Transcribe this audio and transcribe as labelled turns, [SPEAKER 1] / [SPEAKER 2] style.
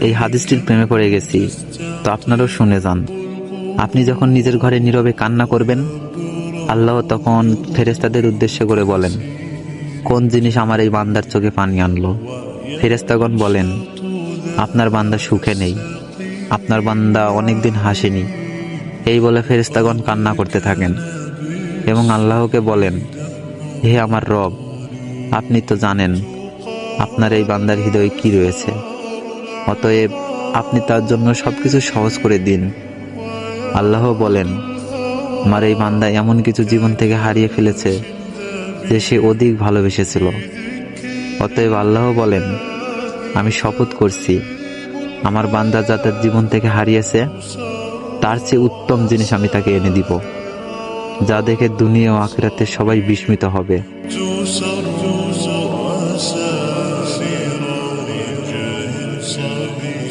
[SPEAKER 1] এই হাদিসটির প্রেমে পড়ে গেছি, তো আপনারাও শুনে যান। আপনি যখন নিজের ঘরে নীরবে কান্না করবেন, আল্লাহ তখন ফেরেশতাদের উদ্দেশ্য করে বলেন, কোন জিনিস আমার এই বান্দার চোখে পানি আনলো? ফেরেশতাগণ বলেন, আপনার বান্দা সুখে নেই, আপনার বান্দা অনেকদিন হাসেনি। এই বলে ফেরেশতাগণ কান্না করতে থাকেন এবং আল্লাহকে বলেন, হে আমার রব, আপনি তো জানেন আপনার এই বান্দার হৃদয়ে কি রয়েছে, অতএব আপনি তার জন্য সবকিছু সহজ করে দিন। আল্লাহ বলেন, আমার এই বান্দা এমন কিছু জীবন থেকে হারিয়ে ফেলেছে যে সে অধিক ভালোবেসেছিল। অতএব আল্লাহ বলেন, আমি শপথ করছি, আমার বান্দা যা তার জীবন থেকে হারিয়েছে তার চেয়ে উত্তম জিনিস আমি তাকে এনে দিব, যা দেখে দুনিয়া ও আখিরাতে সবাই বিস্মিত হবে।
[SPEAKER 2] تسر أسافر رجال صبي